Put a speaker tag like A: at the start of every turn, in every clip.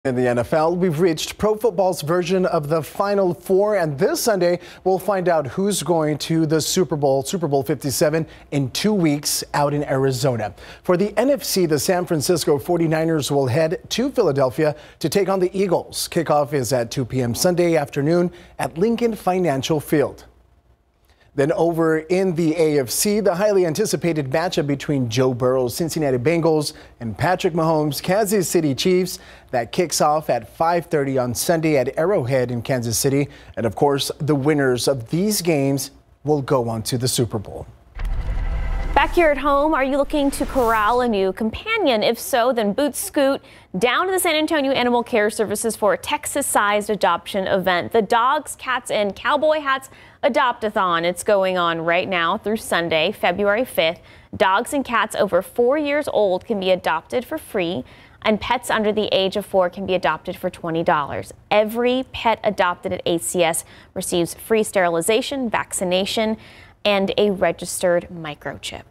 A: In the NFL, we've reached pro football's version of the Final Four, and this Sunday we'll find out who's going to the Super Bowl 57, in 2 weeks out in Arizona. For the NFC, the San Francisco 49ers will head to Philadelphia to take on the Eagles. Kickoff is at 2 p.m. Sunday afternoon at Lincoln Financial Field. Then over in the AFC, the highly anticipated matchup between Joe Burrow's Cincinnati Bengals and Patrick Mahomes' Kansas City Chiefs that kicks off at 5:30 on Sunday at Arrowhead in Kansas City. And of course, the winners of these games will go on to the Super Bowl.
B: Back here at home, are you looking to corral a new companion? If so, then Boots Scoot down to the San Antonio Animal Care Services for a Texas-sized adoption event. The Dogs, Cats, and Cowboy Hats Adopt-a-thon. It's going on right now through Sunday, February 5th. Dogs and cats over 4 years old can be adopted for free, and pets under the age of 4 can be adopted for $20. Every pet adopted at ACS receives free sterilization, vaccination, and a registered microchip.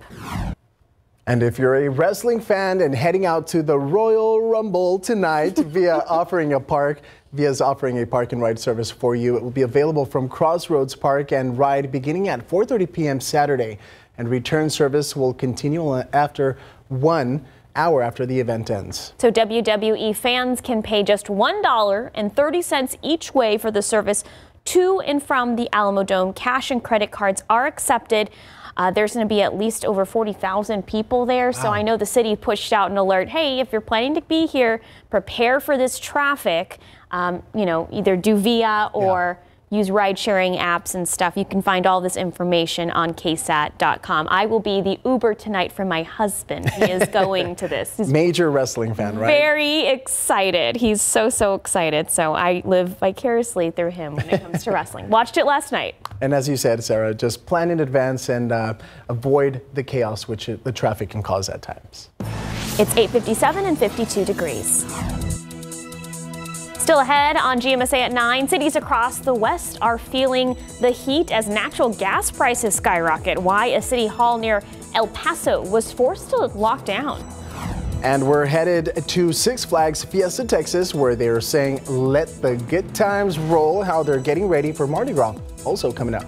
A: And if you're a wrestling fan and heading out to the Royal Rumble tonight, Via's offering a park and ride service for you. It will be available from Crossroads Park and Ride beginning at 4:30 p.m. Saturday, and return service will continue after 1 hour after the event ends.
B: So WWE fans can pay just $1.30 each way for the service to and from the Alamo Dome. Cash and credit cards are accepted. There's going to be at least over 40,000 people there. Wow. So I know the city pushed out an alert. Hey, if you're planning to be here, prepare for this traffic. Either do Via or use ride-sharing apps and stuff. You can find all this information on KSAT.com. I will be the Uber tonight for my husband. He is going to this. He's
A: major wrestling fan, right?
B: Very excited. He's so excited. So I live vicariously through him when it comes to wrestling. Watched it last night.
A: And as you said, Sarah, just plan in advance and avoid the chaos which the traffic can cause at times.
B: It's 8:57 and 52 degrees. Still ahead on GMSA at 9, cities across the West are feeling the heat as natural gas prices skyrocket. Why a city hall near El Paso was forced to lock down.
A: And we're headed to Six Flags Fiesta, Texas, where they're saying, let the good times roll, how they're getting ready for Mardi Gras. Also coming up.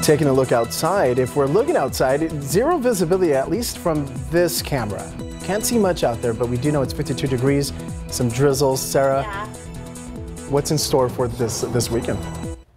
A: Taking a look outside, if we're looking outside, zero visibility, at least from this camera. Can't see much out there, but we do know it's 52 degrees, some drizzles. Sarah, what's in store for this weekend?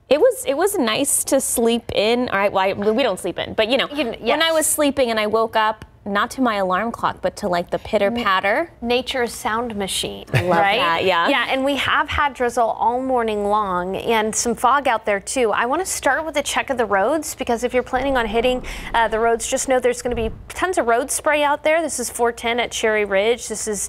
B: It was nice to sleep in. All right, well, we don't sleep in, but when I was sleeping and I woke up, not to my alarm clock, but to like the pitter patter.
C: Nature's sound machine,
B: right? That, yeah.
C: Yeah, and we have had drizzle all morning long and some fog out there too. I want to start with a check of the roads, because if you're planning on hitting the roads, just know there's going to be tons of road spray out there. This is 410 at Cherry Ridge. This is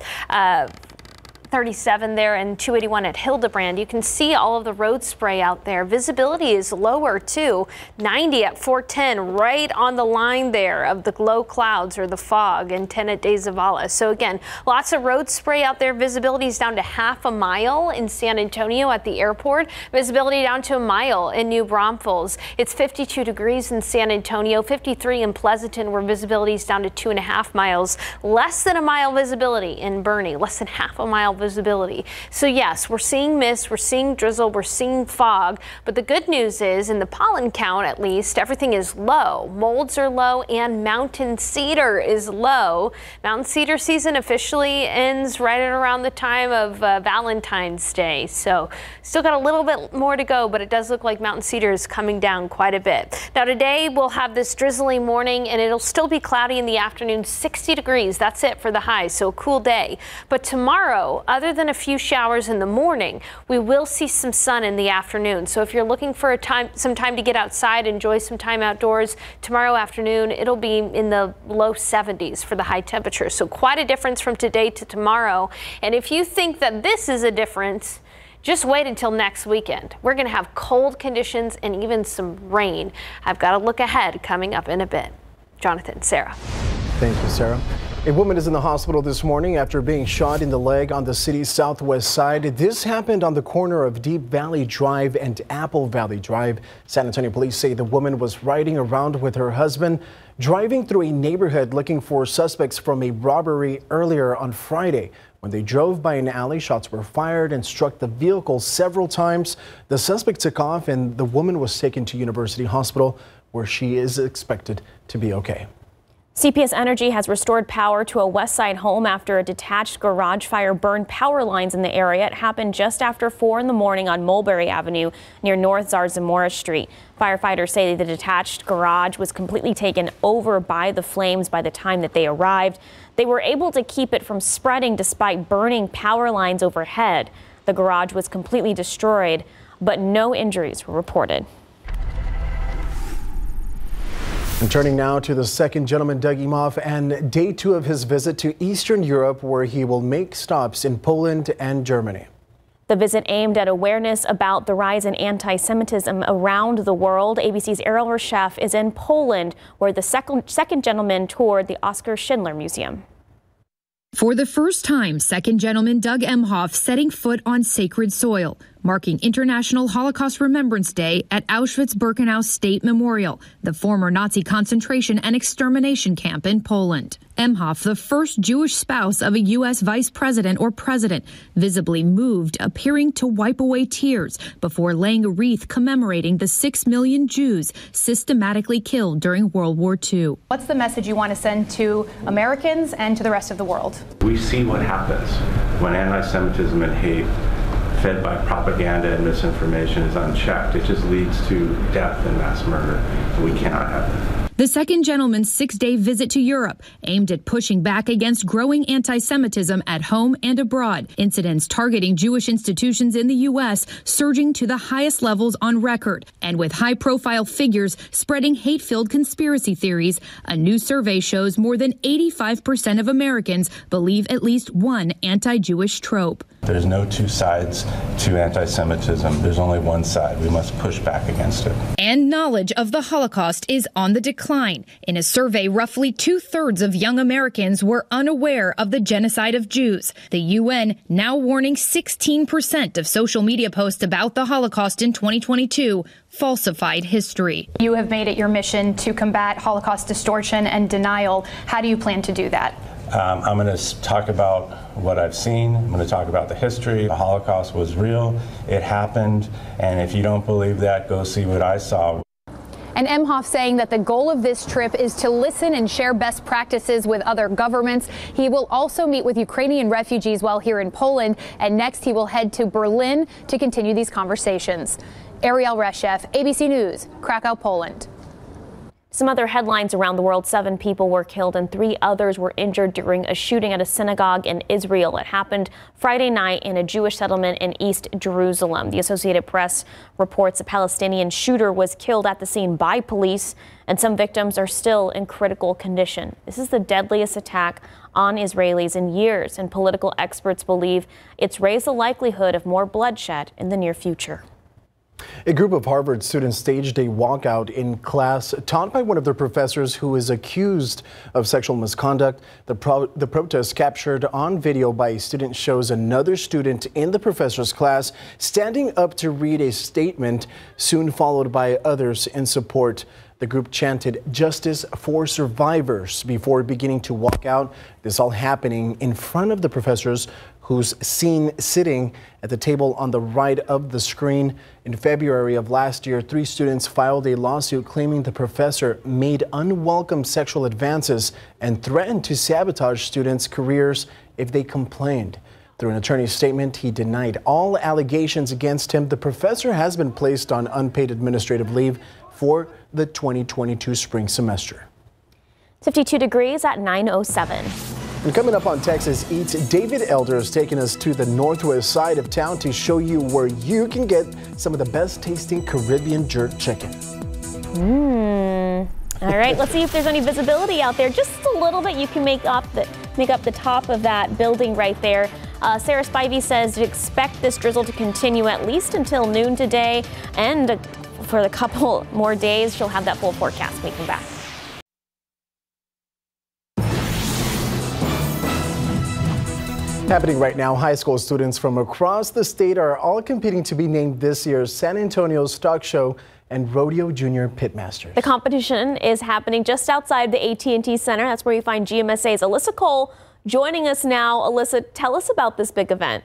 C: 37 there and 281 at Hildebrand. You can see all of the road spray out there. Visibility is lower too. 90 at 410, right on the line there of the low clouds or the fog, and 10 at De Zavala. So again, lots of road spray out there. Visibility is down to half a mile in San Antonio at the airport. Visibility down to a mile in New Braunfels. It's 52 degrees in San Antonio, 53 in Pleasanton, where visibility is down to 2.5 miles. Less than a mile visibility in Boerne, less than half a mile visibility. So yes, we're seeing mist, we're seeing drizzle, we're seeing fog, but the good news is in the pollen count, at least, everything is low. Molds are low and mountain cedar is low. Mountain cedar season officially ends right at around the time of Valentine's Day. So still got a little bit more to go, but it does look like mountain cedar is coming down quite a bit. Now today we'll have this drizzly morning and it'll still be cloudy in the afternoon, 60 degrees. That's it for the high, so a cool day. But tomorrow, other than a few showers in the morning, we will see some sun in the afternoon. So if you're looking for some time to get outside, enjoy some time outdoors, tomorrow afternoon it'll be in the low 70s for the high temperature. So quite a difference from today to tomorrow. And if you think that this is a difference, just wait until next weekend. We're going to have cold conditions and even some rain. I've got a look ahead coming up in a bit. Jonathan, Sarah.
A: Thank you, Sarah. A woman is in the hospital this morning after being shot in the leg on the city's southwest side. This happened on the corner of Deep Valley Drive and Apple Valley Drive. San Antonio police say the woman was riding around with her husband, driving through a neighborhood looking for suspects from a robbery earlier on Friday. When they drove by an alley, shots were fired and struck the vehicle several times. The suspect took off and the woman was taken to University Hospital, where she is expected to be okay.
B: CPS Energy has restored power to a West Side home after a detached garage fire burned power lines in the area. It happened just after 4 in the morning on Mulberry Avenue near North Zarzamora Street. Firefighters say the detached garage was completely taken over by the flames by the time that they arrived. They were able to keep it from spreading despite burning power lines overhead. The garage was completely destroyed, but no injuries were reported.
A: And turning now to the second gentleman, Doug Emhoff, and day 2 of his visit to Eastern Europe, where he will make stops in Poland and Germany.
B: The visit aimed at awareness about the rise in anti-Semitism around the world. ABC's Ariel Reshef is in Poland, where the second gentleman toured the Oskar Schindler Museum.
D: For the first time, second gentleman Doug Emhoff setting foot on sacred soil, marking International Holocaust Remembrance Day at Auschwitz-Birkenau State Memorial, the former Nazi concentration and extermination camp in Poland. Emhoff, the first Jewish spouse of a U.S. vice president or president, visibly moved, appearing to wipe away tears before laying a wreath commemorating the 6 million Jews systematically killed during World War II.
E: What's the message you want to send to Americans and to the rest of the world?
F: We see what happens when anti-Semitism and hate fed by propaganda and misinformation is unchecked. It just leads to death and mass murder. We cannot have that.
D: The second gentleman's 6-day visit to Europe aimed at pushing back against growing anti-Semitism at home and abroad. Incidents targeting Jewish institutions in the U.S. surging to the highest levels on record. And with high-profile figures spreading hate-filled conspiracy theories, a new survey shows more than 85% of Americans believe at least one anti-Jewish trope.
F: There's no two sides to anti-Semitism. There's only one side. We must push back against it.
D: And knowledge of the Holocaust is on the decline. In a survey, roughly 2/3 of young Americans were unaware of the genocide of Jews. The UN now warning 16% of social media posts about the Holocaust in 2022 falsified history.
E: You have made it your mission to combat Holocaust distortion and denial. How do you plan to do that?
F: I'm going to talk about what I've seen. I'm going to talk about the history. The Holocaust was real. It happened. And if you don't believe that, go see what I saw.
E: And Emhoff saying that the goal of this trip is to listen and share best practices with other governments. He will also meet with Ukrainian refugees while here in Poland. And next he will head to Berlin to continue these conversations. Ariel Reshef, ABC News, Krakow, Poland.
B: Some other headlines around the world. 7 people were killed and 3 others were injured during a shooting at a synagogue in Israel. It happened Friday night in a Jewish settlement in East Jerusalem. The Associated Press reports a Palestinian shooter was killed at the scene by police, and some victims are still in critical condition. This is the deadliest attack on Israelis in years, and political experts believe it's raised the likelihood of more bloodshed in the near future.
A: A group of Harvard students staged a walkout in class taught by one of their professors who is accused of sexual misconduct. The protest captured on video by a student shows another student in the professor's class standing up to read a statement, soon followed by others in support. The group chanted "Justice for Survivors" before beginning to walk out. This all happening in front of the professors, who's seen sitting at the table on the right of the screen. In February of last year, 3 students filed a lawsuit claiming the professor made unwelcome sexual advances and threatened to sabotage students' careers if they complained. Through an attorney's statement, he denied all allegations against him. The professor has been placed on unpaid administrative leave for the 2022 spring semester.
B: 52 degrees at 9:07.
A: And coming up on Texas Eats, David Elder is taking us to the northwest side of town to show you where you can get some of the best tasting Caribbean jerk chicken.
B: All right, let's see if there's any visibility out there. Just a little bit. You can make up the top of that building right there. Sarah Spivey says to expect this drizzle to continue at least until noon today, and for a couple more days. She'll have that full forecast when we come back.
A: Happening right now, high school students from across the state are all competing to be named this year's San Antonio Stock Show and Rodeo Junior Pitmasters.
B: The competition is happening just outside the AT&T Center. That's where you find GMSA's Alyssa Cole joining us now. Alyssa, tell us about this big event.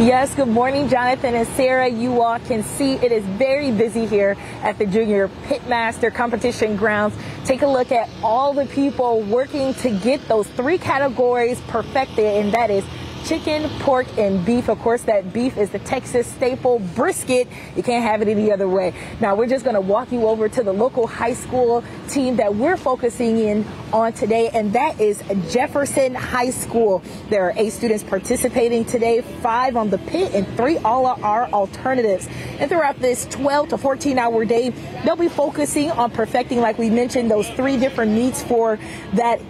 G: Yes, good morning, Jonathan and Sarah. You all can see it is very busy here at the Junior Pitmaster competition grounds. Take a look at all the people working to get those 3 categories perfected, and that is chicken, pork, and beef. Of course, that beef is the Texas staple brisket. You can't have it any other way. Now, we're just going to walk you over to the local high school team that we're focusing in on today, and that is Jefferson High School. There are 8 students participating today, 5 on the pit and 3 all are alternatives. And throughout this 12 to 14-hour day, they'll be focusing on perfecting, like we mentioned, those 3 different meats for that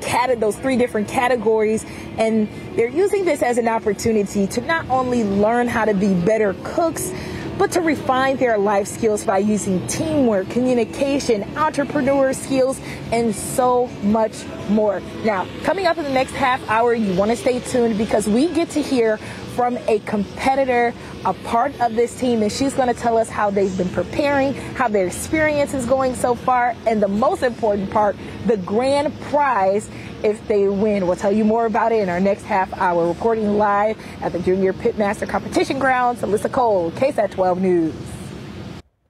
G: those 3 different categories. And they're using this as an opportunity to not only learn how to be better cooks, but to refine their life skills by using teamwork, communication, entrepreneur skills, and so much more. Now, coming up in the next half hour, you want to stay tuned because we get to hear from a competitor, a part of this team, and she's going to tell us how they've been preparing, how their experience is going so far, and the most important part, the grand prize if they win. We'll tell you more about it in our next half hour. Reporting live at the Junior Pitmaster competition grounds, Alyssa Cole, KSAT 12 News.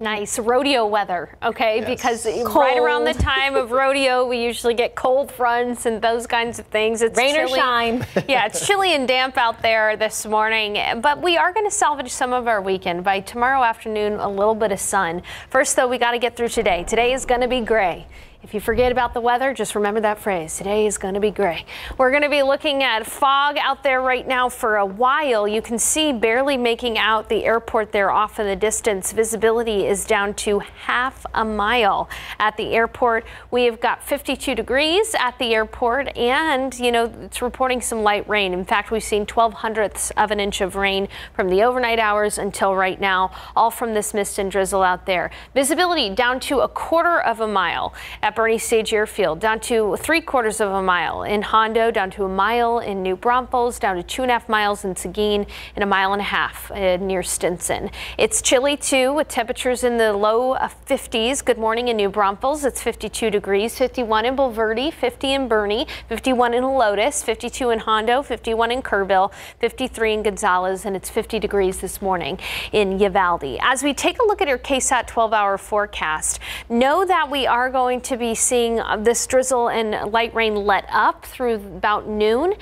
C: Nice rodeo weather, okay?
A: Yes.
C: Because
B: Cold.
C: right around the time of rodeo, we usually get cold fronts and those kinds of things. It's
B: Rain
C: chilly.
B: or shine.
C: Yeah, it's chilly and damp out there this morning, but we are going to salvage some of our weekend by tomorrow afternoon, a little bit of sun. First, though, we got to get through today. Today is going to be gray. If you forget about the weather, just remember that phrase. Today is going to be gray. We're going to be looking at fog out there right now for a while. You can see barely making out the airport there off in the distance. Visibility is down to half a mile at the airport. We have got 52 degrees at the airport, and you know, it's reporting some light rain. In fact, we've seen 0.12 of an inch of rain from the overnight hours until right now, all from this mist and drizzle out there. Visibility down to 1/4 of a mile at Bernie Stage Airfield, down to 3/4 of a mile in Hondo, down to 1 mile in New Braunfels, down to 2.5 miles in Seguin, and 1.5 miles near Stinson. It's chilly too, with temperatures in the low 50s. Good morning in New Braunfels. It's 52 degrees, 51 in Bulverde, 50 in Bernie, 51 in Lotus, 52 in Hondo, 51 in Kerrville, 53 in Gonzales, and it's 50 degrees this morning in Uvalde. As we take a look at our KSAT 12-hour forecast, know that we are going to be seeing this drizzle and light rain let up through about noon.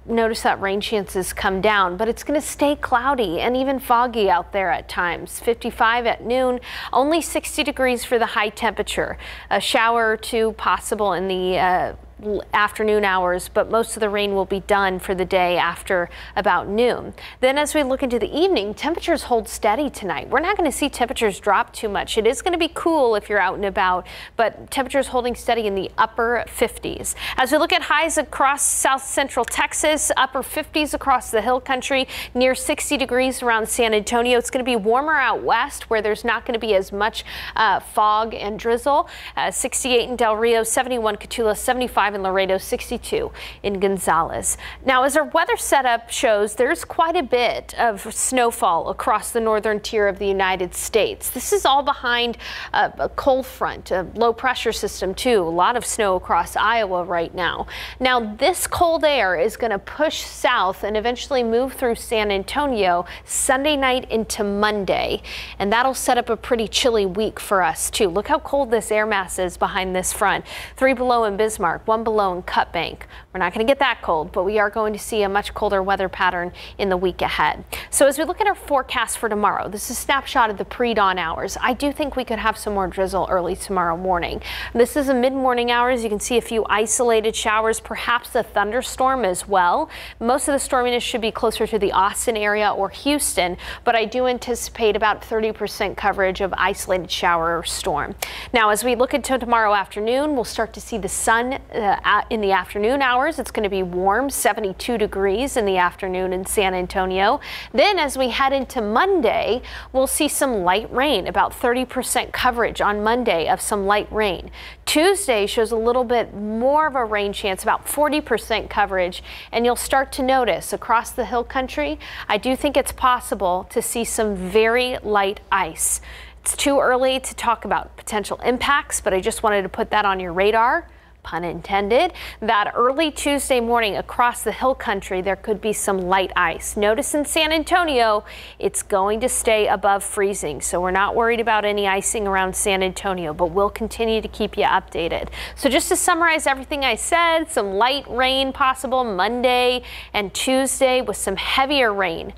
C: Notice that rain chances come down, but it's going to stay cloudy and even foggy out there at times. 55 at noon, only 60 degrees for the high temperature. A shower or 2 possible in the afternoon hours, but most of the rain will be done for the day after about noon. Then as we look into the evening, temperatures hold steady tonight. We're not going to see temperatures drop too much. It is going to be cool if you're out and about, but temperatures holding steady in the upper 50s. As we look at highs across south central Texas, upper 50s across the hill country, near 60 degrees around San Antonio. It's going to be warmer out west where there's not going to be as much fog and drizzle. 68 in Del Rio, 71 Cotulla, 75 in Laredo, 62 in Gonzales. Now, as our weather setup shows, there's quite a bit of snowfall across the northern tier of the United States. This is all behind a cold front, a low pressure system too. A lot of snow across Iowa right now. Now, this cold air is going to push south and eventually move through San Antonio Sunday night into Monday, and that'll set up a pretty chilly week for us too. Look how cold this air mass is behind this front. 3 below in Bismarck, 1 below in Cut Bank. We're not going to get that cold, but we are going to see a much colder weather pattern in the week ahead. So as we look at our forecast for tomorrow, this is a snapshot of the pre-dawn hours. I do think we could have some more drizzle early tomorrow morning. This is a mid-morning hours. You can see a few isolated showers, perhaps a thunderstorm as well. Most of the storminess should be closer to the Austin area or Houston, but I do anticipate about 30% coverage of isolated shower or storm. Now, as we look into tomorrow afternoon, we'll start to see the sun in the afternoon hours, it's going to be warm, 72 degrees in the afternoon in San Antonio. Then as we head into Monday, we'll see some light rain, about 30% coverage on Monday of some light rain. Tuesday shows a little bit more of a rain chance, about 40% coverage, and you'll start to notice across the hill country, I do think it's possible to see some very light ice. It's too early to talk about potential impacts, but I just wanted to put that on your radar, pun intended, that early Tuesday morning across the hill country, there could be some light ice. Notice in San Antonio, it's going to stay above freezing, so we're not worried about any icing around San Antonio, but we'll continue to keep you updated. So just to summarize everything I said, some light rain possible Monday and Tuesday with some heavier rain.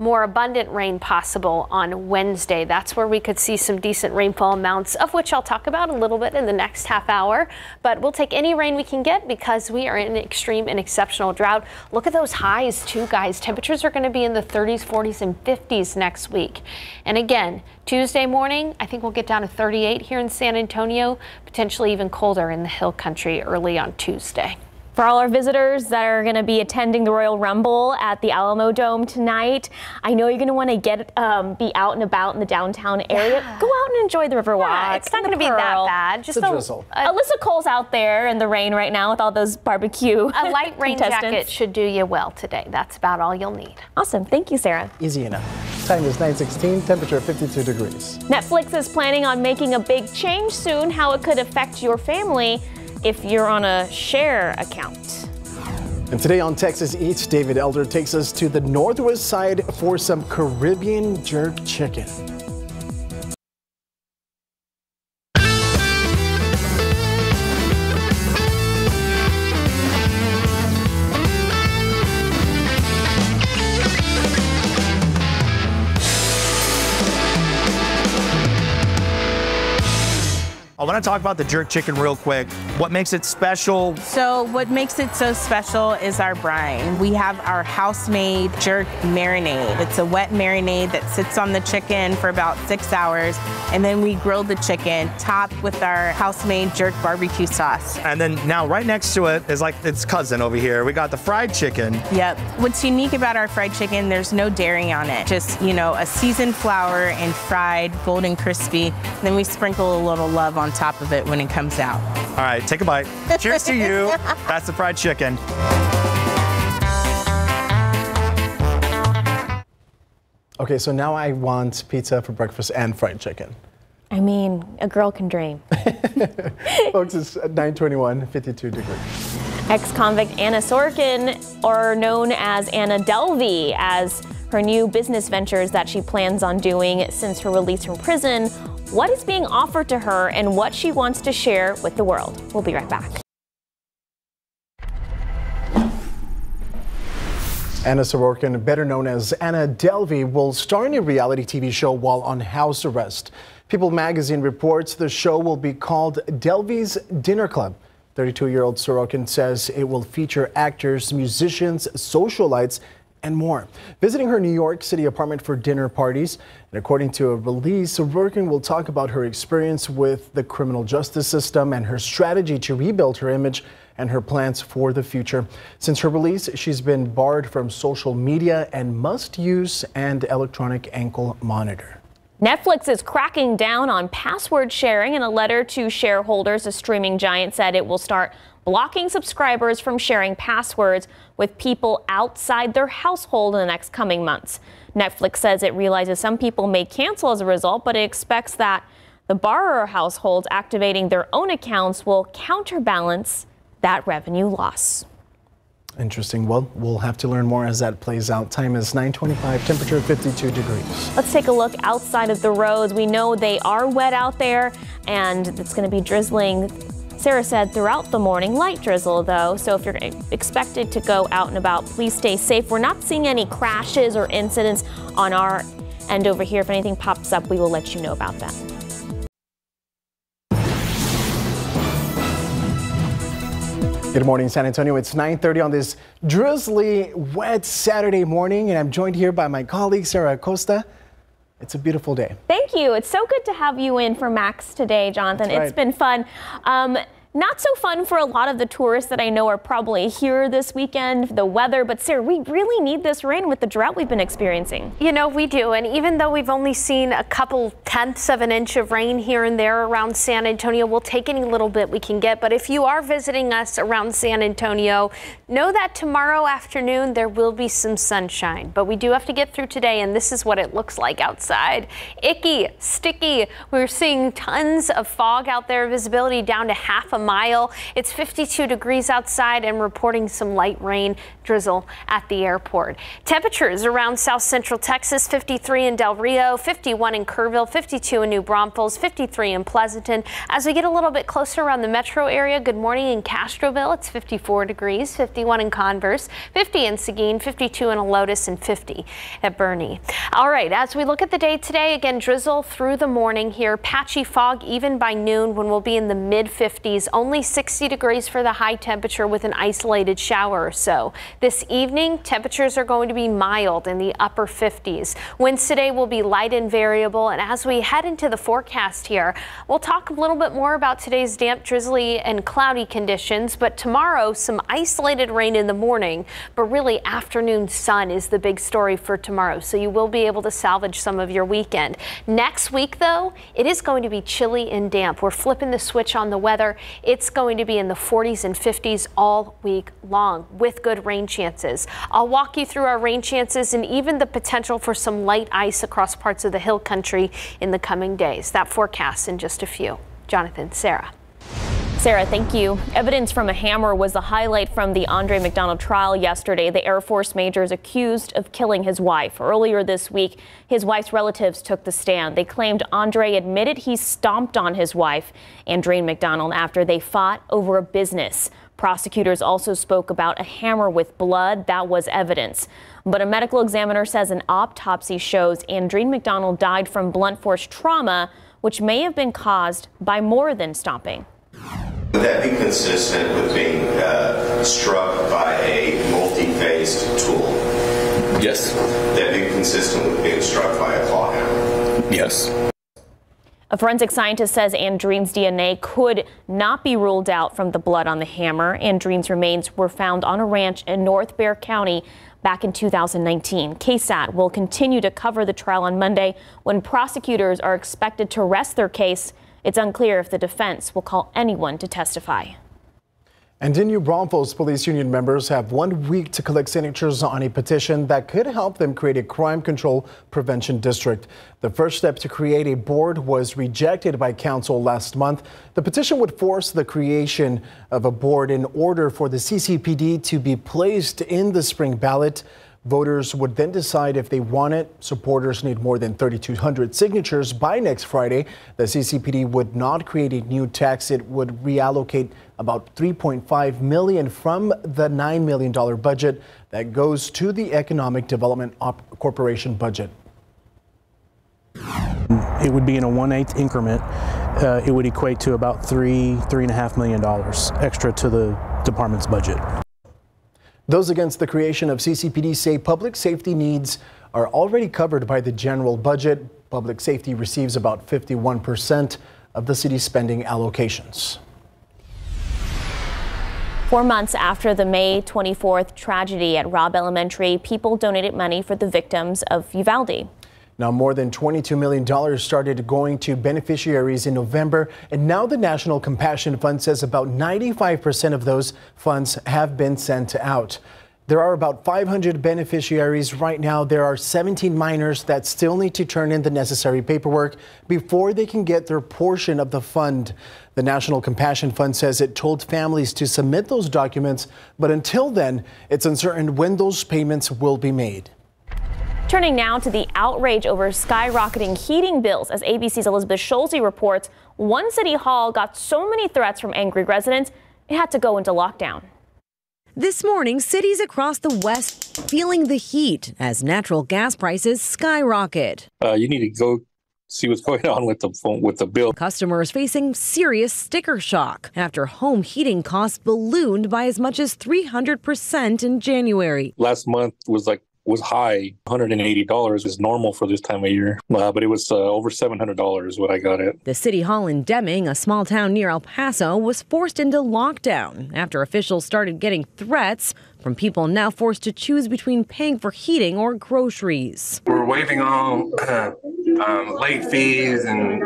C: More abundant rain possible on Wednesday. That's where we could see some decent rainfall amounts, of which I'll talk about a little bit in the next half hour. But we'll take any rain we can get because we are in an extreme and exceptional drought. Look at those highs too, guys. Temperatures are going to be in the 30s, 40s, and 50s next week. And again, Tuesday morning, I think we'll get down to 38 here in San Antonio, potentially even colder in the hill country early on Tuesday.
B: For all our visitors that are going to be attending the Royal Rumble at the Alamo Dome tonight, I know you're going to want to be out and about in the downtown area. Yeah. Go out and enjoy the Riverwalk.
C: It's not going to be that bad.
A: Just a drizzle.
B: Alyssa Cole's out there in the rain right now with all those barbecue.
C: A light rain jacket should do you well today. That's about all you'll need.
B: Awesome. Thank you, Sarah.
A: Easy enough. Time is 9:16, temperature 52 degrees.
B: Netflix is planning on making a big change soon. How it could affect your family if you're on a share account.
A: And today on Texas Eats, David Elder takes us to the northwest side for some Caribbean jerk chicken.
H: I want to talk about the jerk chicken real quick. What makes it special?
I: So what makes it so special is our brine. We have our house-made jerk marinade. It's a wet marinade that sits on the chicken for about 6 hours, and then we grill the chicken, topped with our house-made jerk barbecue sauce.
H: And then now right next to it is like its cousin over here. We got the fried chicken.
I: Yep. What's unique about our fried chicken, there's no dairy on it. Just, you know, a seasoned flour and fried, golden crispy. Then we sprinkle a little love on top of it when it comes out.
H: All right, take a bite. Cheers to you. That's the fried chicken.
A: Okay, so now I want pizza for breakfast and fried chicken.
B: I mean, a girl can dream.
A: Folks, it's 9:21, 52 degrees.
B: Ex-convict Anna Sorokin, or known as Anna Delvey, as her new business ventures that she plans on doing since her release from prison, what is being offered to her and what she wants to share with the world. We'll be right back.
A: Anna Sorokin, better known as Anna Delvey, will star in a reality TV show while on house arrest. People magazine reports the show will be called Delvey's Dinner Club. 32-year-old Sorokin says it will feature actors, musicians, socialites, and more. Visiting her New York City apartment for dinner parties. And according to a release, Sorokin will talk about her experience with the criminal justice system and her strategy to rebuild her image and her plans for the future. Since her release, she's been barred from social media and must use an electronic ankle monitor.
B: Netflix is cracking down on password sharing. In a letter to shareholders, the streaming giant said it will start blocking subscribers from sharing passwords with people outside their household in the next coming months. Netflix says it realizes some people may cancel as a result, but it expects that the borrower households activating their own accounts will counterbalance that revenue loss.
A: Interesting. Well, we'll have to learn more as that plays out. Time is 9:25, temperature 52 degrees.
B: Let's take a look outside of the roads. We know they are wet out there and it's going to be drizzling. Sarah said throughout the morning, light drizzle though, so if you're expected to go out and about, please stay safe. We're not seeing any crashes or incidents on our end over here. If anything pops up, we will let you know about that.
A: Good morning, San Antonio. It's 9:30 on this drizzly, wet Saturday morning, and I'm joined here by my colleague, Sarah Acosta. It's a beautiful day.
B: Thank you. It's so good to have you in for Max today, Jonathan.
A: That's right.
B: It's been fun. Not so fun for a lot of the tourists that I know are probably here this weekend, the weather. But Sarah, we really need this rain with the drought we've been experiencing.
C: You know, we do. And even though we've only seen a couple tenths of an inch of rain here and there around San Antonio, we'll take any little bit we can get. But if you are visiting us around San Antonio, know that tomorrow afternoon there will be some sunshine. But we do have to get through today, and this is what it looks like outside. Icky, sticky. We're seeing tons of fog out there, visibility down to half a mile. It's 52 degrees outside and reporting some light rain drizzle at the airport. Temperatures around south central Texas, 53 in Del Rio, 51 in Kerrville, 52 in New Braunfels, 53 in Pleasanton. As we get a little bit closer around the metro area, good morning in Castroville. It's 54 degrees, 51 in Converse, 50 in Seguin, 52 in Helotes, and 50 at Bernie. All right, as we look at the day today, again, drizzle through the morning here, patchy fog even by noon when we'll be in the mid 50s. Only 60 degrees for the high temperature with an isolated shower or so. This evening, temperatures are going to be mild in the upper 50s. Winds today will be light and variable. And as we head into the forecast here, we'll talk a little bit more about today's damp, drizzly and cloudy conditions. But tomorrow, some isolated rain in the morning, but really afternoon sun is the big story for tomorrow. So you will be able to salvage some of your weekend. Next week, though, it is going to be chilly and damp. We're flipping the switch on the weather. It's going to be in the 40s and 50s all week long with good rain chances. I'll walk you through our rain chances and even the potential for some light ice across parts of the hill country in the coming days. That forecast in just a few. Jonathan, Sarah.
B: Sarah, thank you. Evidence from a hammer was the highlight from the Andre McDonald trial yesterday. The Air Force major is accused of killing his wife. Earlier this week, his wife's relatives took the stand. They claimed Andre admitted he stomped on his wife, Andre McDonald, after they fought over a business. Prosecutors also spoke about a hammer with blood. That was evidence. But a medical examiner says an autopsy shows Andre McDonald died from blunt force trauma, which may have been caused by more than stomping.
J: Would that be consistent with being struck by a multi-phased tool?
K: Yes.
J: Would that be consistent with being struck by a claw hammer?
K: Yes.
B: A forensic scientist says Andreen's DNA could not be ruled out from the blood on the hammer. Andreen's remains were found on a ranch in North Bexar County back in 2019. KSAT will continue to cover the trial on Monday when prosecutors are expected to rest their case. It's unclear if the defense will call anyone to testify.
A: And in New Braunfels, police union members have 1 week to collect signatures on a petition that could help them create a crime control prevention district. The first step to create a board was rejected by council last month. The petition would force the creation of a board in order for the CCPD to be placed in the spring ballot. Voters would then decide if they want it. Supporters need more than 3,200 signatures by next Friday. The CCPD would not create a new tax. It would reallocate about $3.5 million from the $9 million budget that goes to the Economic Development Corporation budget.
L: It would be in a 1/8 increment. It would equate to about $3.5 million extra to the department's budget.
A: Those against the creation of CCPD say public safety needs are already covered by the general budget. Public safety receives about 51% of the city's spending allocations.
B: 4 months after the May 24th tragedy at Robb Elementary, people donated money for the victims of Uvalde.
A: Now, more than $22 million started going to beneficiaries in November, and now the National Compassion Fund says about 95% of those funds have been sent out. There are about 500 beneficiaries right now. There are 17 minors that still need to turn in the necessary paperwork before they can get their portion of the fund. The National Compassion Fund says it told families to submit those documents, but until then, it's uncertain when those payments will be made.
B: Turning now to the outrage over skyrocketing heating bills. As ABC's Elizabeth Schulte reports, one city hall got so many threats from angry residents, it had to go into lockdown.
M: This morning, cities across the West feeling the heat as natural gas prices skyrocket.
K: You need to go see what's going on with the bill.
M: Customers facing serious sticker shock after home heating costs ballooned by as much as 300% in January.
K: Last month was like was high. $180 is normal for this time of year, but it was over $700 what I got it.
M: The city hall in Deming, a small town near El Paso, was forced into lockdown after officials started getting threats from people now forced to choose between paying for heating or groceries.
N: We're waiving all late fees and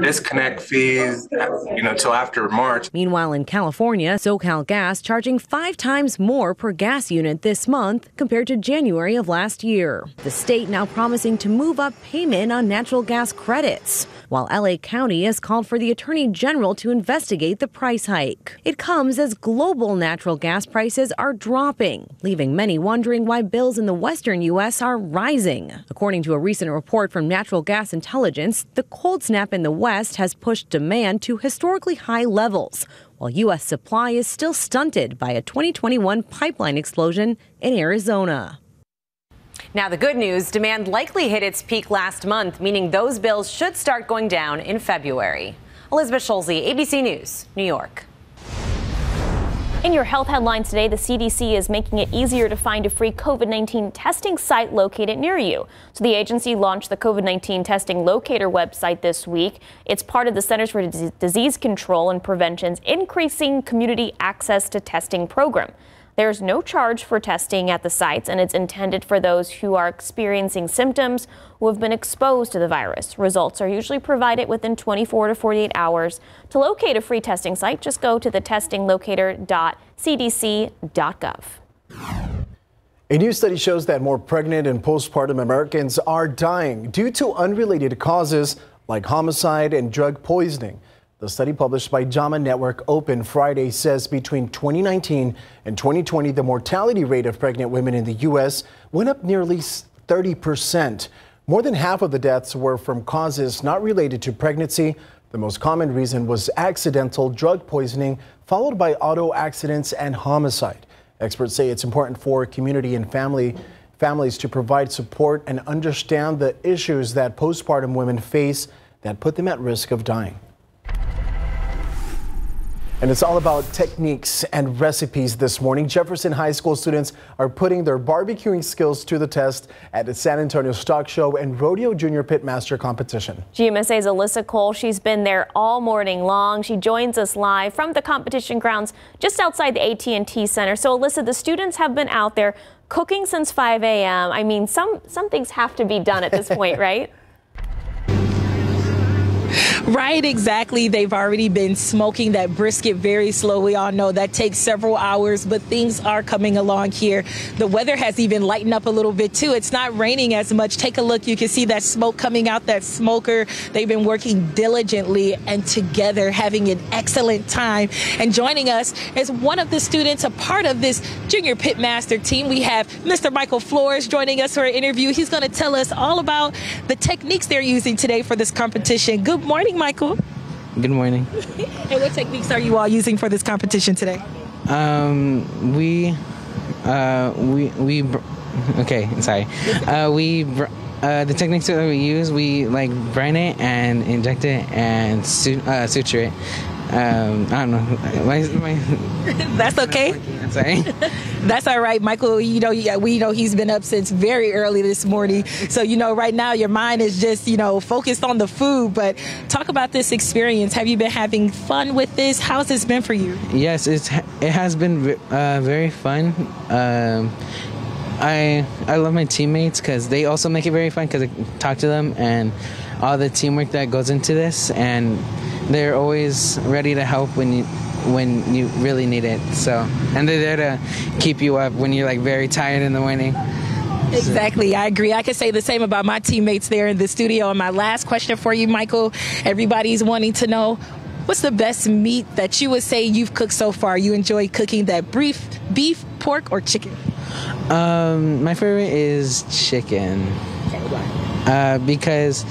N: disconnect fees, till after March.
M: Meanwhile, in California, SoCal Gas charging 5 times more per gas unit this month compared to January of last year. The state now promising to move up payment on natural gas credits, while LA County has called for the Attorney General to investigate the price hike. It comes as global natural gas prices are dropping, leaving many wondering why bills in the western U.S. are rising. According to a recent report from Natural Gas Intelligence, the cold snap in the West has pushed demand to historically high levels, while U.S. supply is still stunted by a 2021 pipeline explosion in Arizona.
O: Now, the good news, demand likely hit its peak last month, meaning those bills should start going down in February. Elizabeth Schulze, ABC News, New York.
B: In your health headlines today, the CDC is making it easier to find a free COVID-19 testing site located near you. So the agency launched the COVID-19 testing locator website this week. It's part of the Centers for Disease Control and Prevention's Increasing Community Access to Testing program. There's no charge for testing at the sites, and it's intended for those who are experiencing symptoms who have been exposed to the virus. Results are usually provided within 24 to 48 hours. To locate a free testing site, just go to the testinglocator.cdc.gov.
A: A new study shows that more pregnant and postpartum Americans are dying due to unrelated causes like homicide and drug poisoning. The study published by JAMA Network Open Friday says between 2019 and 2020, the mortality rate of pregnant women in the U.S. went up nearly 30%. More than half of the deaths were from causes not related to pregnancy. The most common reason was accidental drug poisoning, followed by auto accidents and homicide. Experts say it's important for community and families to provide support and understand the issues that postpartum women face that put them at risk of dying. And it's all about techniques and recipes this morning. Jefferson High School students are putting their barbecuing skills to the test at the San Antonio Stock Show and Rodeo Junior Pitmaster competition.
B: GMSA's Alyssa Cole, she's been there all morning long. She joins us live from the competition grounds just outside the AT&T Center. So Alyssa, the students have been out there cooking since 5 a.m. I mean, some things have to be done at this point, right?
G: Right, exactly. They've already been smoking that brisket very slow. We all know that takes several hours, but things are coming along here. The weather has even lightened up a little bit, too. It's not raining as much. Take a look. You can see that smoke coming out that smoker. They've been working diligently and together, having an excellent time. And joining us is one of the students, a part of this Junior Pitmaster team. We have Mr. Michael Flores joining us for an interview. He's going to tell us all about the techniques they're using today for this competition. Good morning, Michael.
P: Good morning.
G: And what techniques are you all using for this competition today?
P: The techniques that we use, we like brine it and inject it and suture it. I don't know.
G: That's okay.
P: I'm sorry.
G: That's all right, Michael. We know he's been up since very early this morning. So, right now your mind is just, focused on the food. But talk about this experience. Have you been having fun with this? How's this been for you?
P: Yes, it has been very fun. I love my teammates because they also make it very fun because I talk to them and all the teamwork that goes into this, and they're always ready to help when you really need it. So, and they're there to keep you up when you're like very tired in the morning.
G: Exactly. I agree. I could say the same about my teammates there in the studio. And my last question for you, Michael, everybody's wanting to know, what's the best meat that you would say you've cooked so far? You enjoy cooking that beef, pork, or chicken?
P: My favorite is chicken. Because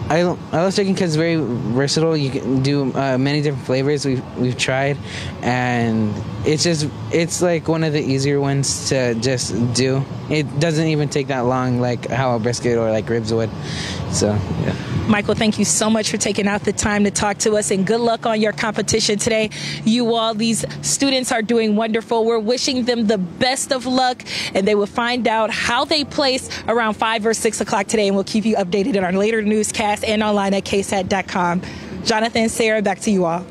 P: I love chicken because it's very versatile. You can do many different flavors we've tried, and it's like one of the easier ones to just do. It doesn't even take that long, like how a brisket or like ribs would. So yeah.
Q: Michael, thank you so much for taking out the time to talk to us, and good luck on your competition today. You all, these students are doing wonderful. We're wishing them the best of luck, and they will find out how they place around 5 or 6 o'clock today, and we'll keep you updated in our later newscast and online at KSAT.com. Jonathan, Sarah, back to you all.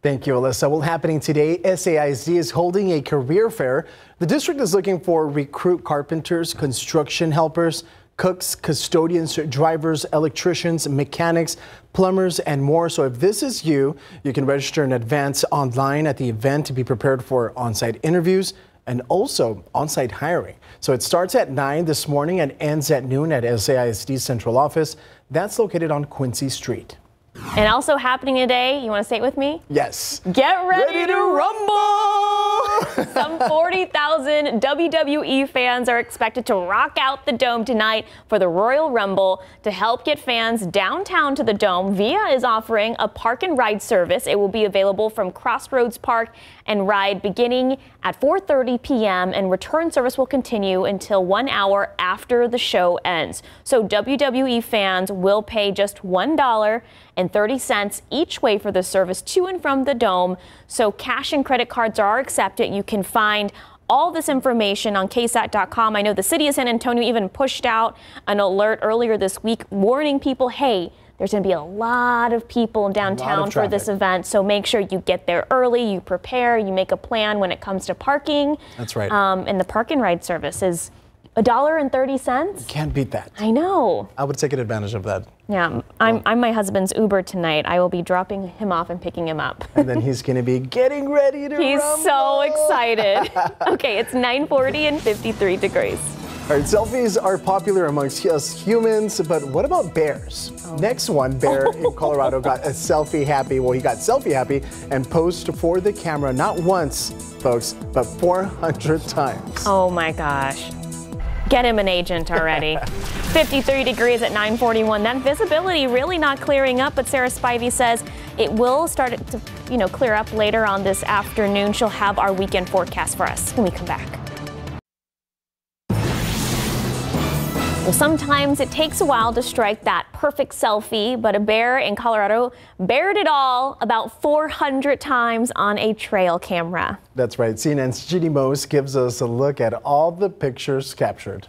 A: Thank you, Alyssa. Well, happening today, SAISD is holding a career fair. The district is looking for recruit carpenters, construction helpers, cooks, custodians, drivers, electricians, mechanics, plumbers, and more. So if this is you, you can register in advance online at the event to be prepared for on-site interviews and also on-site hiring. So it starts at 9 this morning and ends at noon at SAISD's central office. That's located on Quincy Street.
B: And also happening today, you want to say it with me?
A: Yes.
B: Get ready to rumble! Some 40,000 WWE fans are expected to rock out the Dome tonight for the Royal Rumble. To help get fans downtown to the Dome, VIA is offering a park and ride service. It will be available from Crossroads Park and ride beginning at 4:30 p.m. and return service will continue until 1 hour after the show ends. So WWE fans will pay just $1.30 each way for the service to and from the Dome. So cash and credit cards are accepted. You can find all this information on KSAT.com. I know the city of San Antonio even pushed out an alert earlier this week warning people, hey, there's going to be a lot of people downtown for this event, so make sure you get there early, you prepare, you make a plan when it comes to parking.
A: That's right.
B: And the park and ride service is $1.30.
A: Can't beat that.
B: I know.
A: I would take advantage of that.
B: Yeah, I'm my husband's Uber tonight. I will be dropping him off and picking him up.
A: And then he's going to be getting ready to
B: He's
A: rumble.
B: so excited. Okay, it's 9:40 and 53 degrees.
A: All right, selfies are popular amongst us humans, but what about bears? Next one, bear in Colorado got a selfie happy. Well, he got selfie happy and posed for the camera not once, folks, but 400 times.
B: Oh my gosh. Get him an agent already. 53 degrees at 9:41. That visibility really not clearing up, but Sarah Spivey says it will start to, clear up later on this afternoon. She'll have our weekend forecast for us when we come back. Well, sometimes it takes a while to strike that perfect selfie, but a bear in Colorado bared it all about 400 times on a trail camera.
A: That's right. CNN's Ginny Mose gives us a look at all the pictures captured.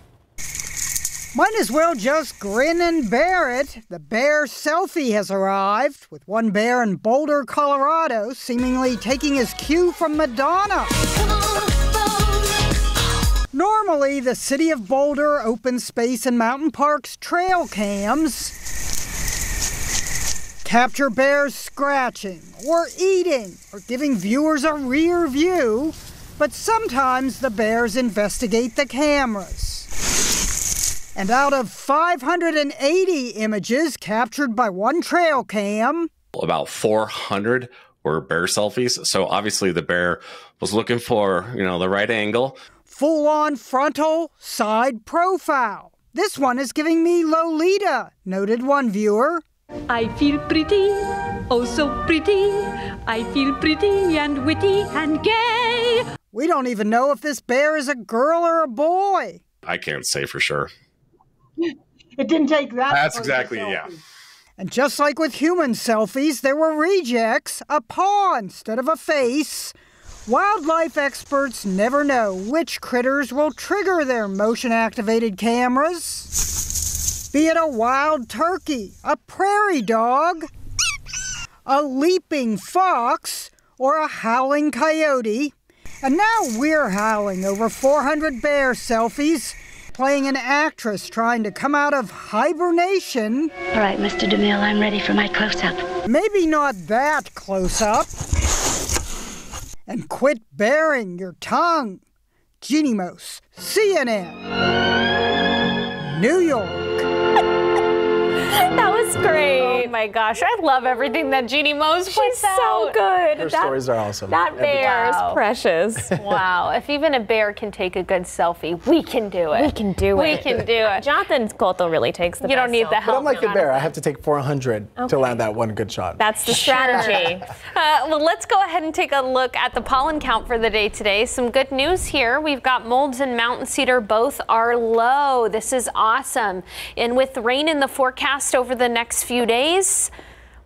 R: Might as well just grin and bear it. The bear selfie has arrived, with one bear in Boulder, Colorado, seemingly taking his cue from Madonna. Normally, the City of Boulder Open Space and Mountain Parks trail cams capture bears scratching or eating or giving viewers a rear view, but sometimes the bears investigate the cameras. And out of 580 images captured by one trail cam,
S: about 400 were bear selfies. So obviously the bear was looking for, the right angle.
R: Full-on frontal side profile. This one is giving me Lolita, noted one viewer.
T: I feel pretty, oh so pretty. I feel pretty and witty and gay.
R: We don't even know if this bear is a girl or a boy.
S: I can't say for sure.
R: It didn't take that.
S: That's exactly, yeah.
R: And just like with human selfies, there were rejects, a paw instead of a face. Wildlife experts never know which critters will trigger their motion-activated cameras. Be it a wild turkey, a prairie dog, a leaping fox, or a howling coyote. And now we're howling over 400 bear selfies, playing an actress trying to come out of hibernation.
U: All right, Mr. DeMille, I'm ready for my close-up.
R: Maybe not that close-up. And quit baring your tongue. Ginny Mose, CNN, New York.
B: That was great.
C: Oh my gosh, I love everything that Jeannie Mose puts out.
B: So good.
A: Her stories are awesome.
B: That bear is precious.
C: Wow, if even a bear can take a good selfie, we can do it.
B: We can do it.
C: We can do it.
B: Jonathan Cotto really takes the
C: You don't need the
A: But
C: help.
A: I'm like the bear. I have to take 400 to land that one good shot.
B: That's the strategy.
C: Well, let's go ahead and take a look at the pollen count for the day today. Some good news here. We've got molds and mountain cedar. Both are low. This is awesome. And with rain in the forecast over the next few days,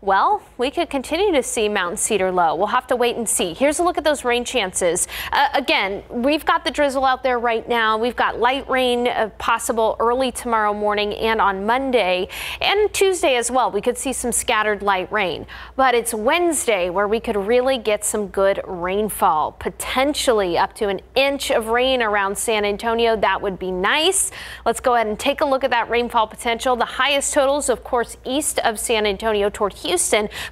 C: well, we could continue to see mountain cedar low. We'll have to wait and see. Here's a look at those rain chances. Again, we've got the drizzle out there right now. We've got light rain possible early tomorrow morning and on Monday and Tuesday as well. We could see some scattered light rain. But it's Wednesday where we could really get some good rainfall, potentially up to an inch of rain around San Antonio. That would be nice. Let's go ahead and take a look at that rainfall potential. The highest totals, of course, east of San Antonio toward Houston,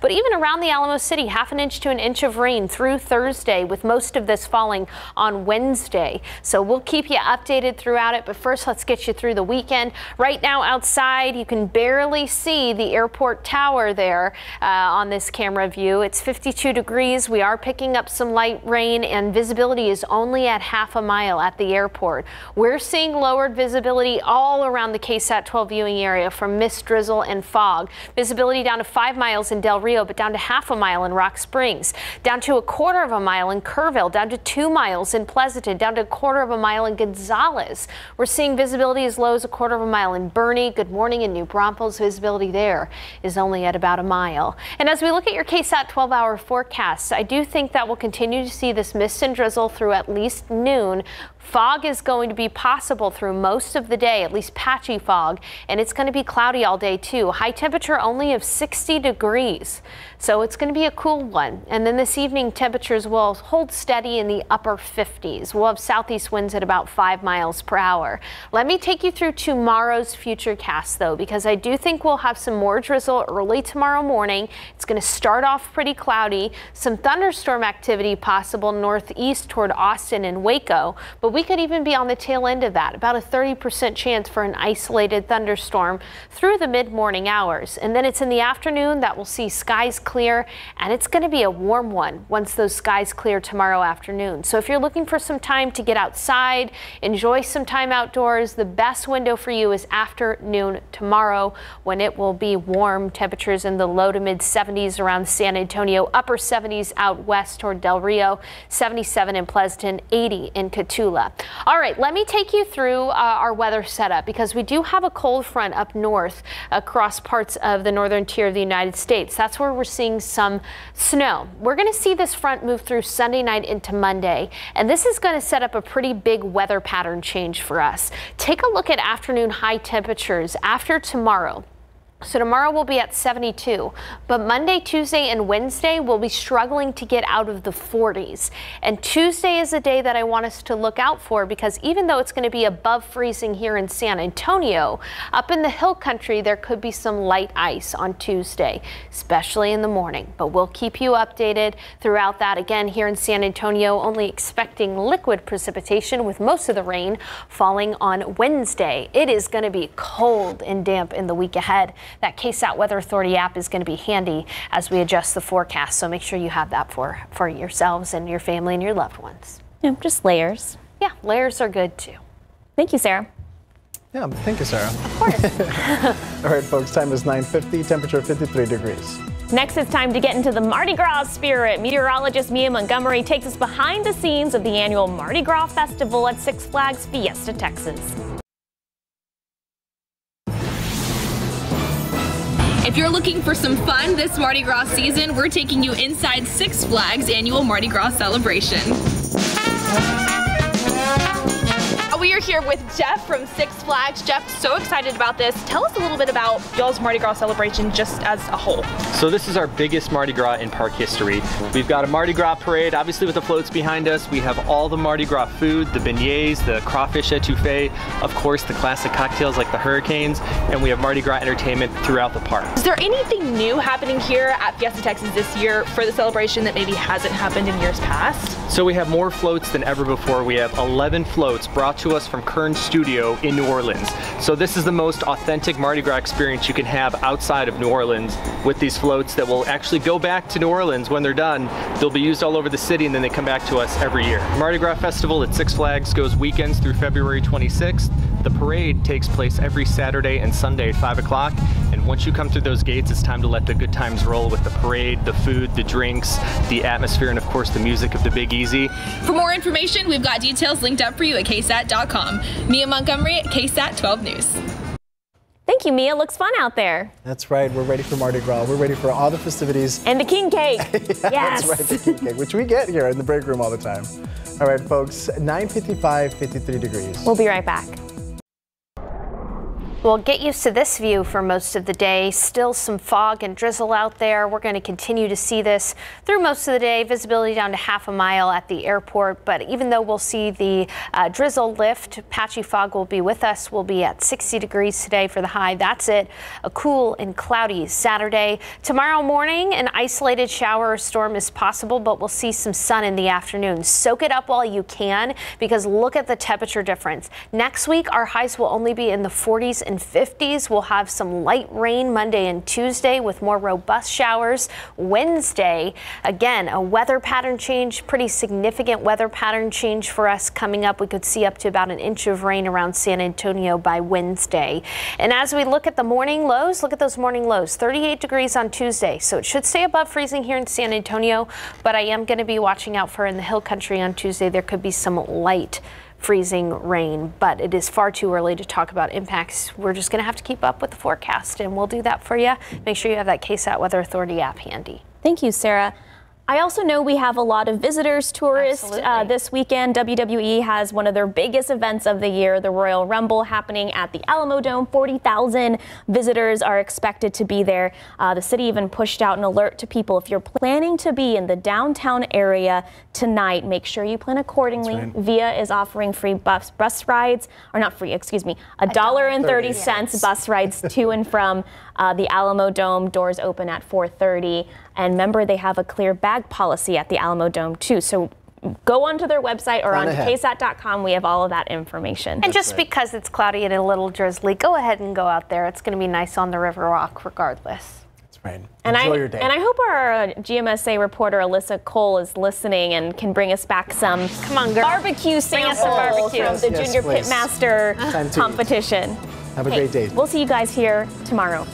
C: but even around the Alamo City, half an inch to an inch of rain through Thursday, with most of this falling on Wednesday. So we'll keep you updated throughout it, but first let's get you through the weekend. Right now outside, you can barely see the airport tower there on this camera view. It's 52 degrees. We are picking up some light rain, and visibility is only at half a mile at the airport. We're seeing lowered visibility all around the KSAT 12 viewing area from mist, drizzle, and fog. Visibility down to 5 miles in Del Rio, but down to half a mile in Rock Springs, down to a quarter of a mile in Kerrville, down to 2 miles in Pleasanton, down to a quarter of a mile in Gonzales. We're seeing visibility as low as a quarter of a mile in Bernie. Good morning in New Braunfels. Visibility there is only at about a mile. And as we look at your KSAT 12-hour forecasts, I do think that we'll continue to see this mist and drizzle through at least noon. Fog is going to be possible through most of the day, at least patchy fog, and it's going to be cloudy all day too. High temperature only of 60 degrees, so it's going to be a cool one. And then this evening, temperatures will hold steady in the upper 50s. We'll have southeast winds at about 5 miles per hour. Let me take you through tomorrow's futurecast though, because I do think we'll have some more drizzle early tomorrow morning. It's going to start off pretty cloudy, some thunderstorm activity possible northeast toward Austin and Waco, but we could even be on the tail end of that, about a 30% chance for an isolated thunderstorm through the mid-morning hours. And then it's in the afternoon that we'll see skies clear, and it's going to be a warm one once those skies clear tomorrow afternoon. So if you're looking for some time to get outside, enjoy some time outdoors, the best window for you is afternoon tomorrow, when it will be warm. Temperatures in the low to mid 70s around San Antonio, upper 70s out west toward Del Rio, 77 in Pleasanton, 80 in Cotulla. All right, let me take you through our weather setup, because we do have a cold front up north across parts of the northern tier of the United States. That's where we're seeing some snow. We're going to see this front move through Sunday night into Monday, and this is going to set up a pretty big weather pattern change for us. Take a look at afternoon high temperatures after tomorrow. So tomorrow we'll be at 72, but Monday, Tuesday, and Wednesday we'll be struggling to get out of the 40s. And Tuesday is a day that I want us to look out for, because even though it's going to be above freezing here in San Antonio, up in the hill country there could be some light ice on Tuesday, especially in the morning. But we'll keep you updated throughout that. Again, here in San Antonio, only expecting liquid precipitation, with most of the rain falling on Wednesday. It is going to be cold and damp in the week ahead. That KSAT Weather Authority app is going to be handy as we adjust the forecast, so make sure you have that for yourselves and your family and your loved ones.
B: Yeah, just layers.
C: Yeah, layers are good too.
B: Thank you, Sarah.
A: Yeah, thank you, Sarah.
C: Of course.
A: All right, folks, time is 9:50, temperature 53 degrees.
B: Next, it's time to get into the Mardi Gras spirit. Meteorologist Mia Montgomery takes us behind the scenes of the annual Mardi Gras Festival at Six Flags Fiesta, Texas.
D: If you're looking for some fun this Mardi Gras season, we're taking you inside Six Flags' annual Mardi Gras celebration. We are here with Jeff from Six Flags. Jeff, so excited about this. Tell us a little bit about y'all's Mardi Gras celebration just as a whole.
V: So this is our biggest Mardi Gras in park history. We've got a Mardi Gras parade, obviously with the floats behind us. We have all the Mardi Gras food, the beignets, the crawfish etouffee, of course the classic cocktails like the Hurricanes, and we have Mardi Gras entertainment throughout the park.
D: Is there anything new happening here at Fiesta Texas this year for the celebration that maybe hasn't happened in years past?
V: So we have more floats than ever before. We have 11 floats brought to to us from Kern's studio in New Orleans. So this is the most authentic Mardi Gras experience you can have outside of New Orleans with these floats that will actually go back to New Orleans when they're done. They'll be used all over the city and then they come back to us every year. Mardi Gras Festival at Six Flags goes weekends through February 26th. The parade takes place every Saturday and Sunday at 5 o'clock. And once you come through those gates, it's time to let the good times roll with the parade, the food, the drinks, the atmosphere, and of course the music of the Big Easy.
E: For more information, we've got details linked up for you at KSAT.com. Mia Montgomery at KSAT 12 News.
B: Thank you, Mia. Looks fun out there.
A: That's right. We're ready for Mardi Gras. We're ready for all the festivities.
B: And the king cake.
A: Yes. That's right, the king cake, which we get here in the break room all the time. All right, folks, 9:55, 53 degrees.
B: We'll be right back.
C: Well, get used to this view for most of the day. Still some fog and drizzle out there. We're going to continue to see this through most of the day. Visibility down to half a mile at the airport. But even though we'll see the drizzle lift, patchy fog will be with us. We'll be at 60 degrees today for the high. That's it. A cool and cloudy Saturday. Tomorrow morning, an isolated shower or storm is possible, but we'll see some sun in the afternoon. Soak it up while you can, because look at the temperature difference. Next week, our highs will only be in the 40s and 50s. We'll have some light rain Monday and Tuesday with more robust showers. Wednesday, again, a weather pattern change, pretty significant weather pattern change for us coming up. We could see up to about an inch of rain around San Antonio by Wednesday. And as we look at the morning lows, look at those morning lows, 38 degrees on Tuesday. So it should stay above freezing here in San Antonio, but I am going to be watching out for in the hill country on Tuesday. There could be some light freezing rain, but it is far too early to talk about impacts. We're just going to have to keep up with the forecast, and we'll do that for you. Make sure you have that KSAT Weather Authority app handy.
B: Thank you, Sarah. I also know we have a lot of visitors, tourists this weekend. WWE has one of their biggest events of the year, the Royal Rumble, happening at the Alamo Dome. 40,000 visitors are expected to be there. The city even pushed out an alert to people. If you're planning to be in the downtown area tonight, make sure you plan accordingly. Right. Via is offering free bus rides, or not free, excuse me, $1.30 bus rides to and from the Alamo Dome. Doors open at 4:30. And remember, they have a clear bag policy at the Alamo Dome, too. So go onto their website or on KSAT.com. We have all of that information.
C: And just because it's cloudy and a little drizzly, go ahead and go out there. It's going to be nice on the River Rock regardless.
A: That's right.
B: And
A: Enjoy your day.
B: And I hope our GMSA reporter Alyssa Cole is listening and can bring us back some barbecue samples from the Junior Pitmaster competition.
A: Have a great day.
B: We'll see you guys here tomorrow.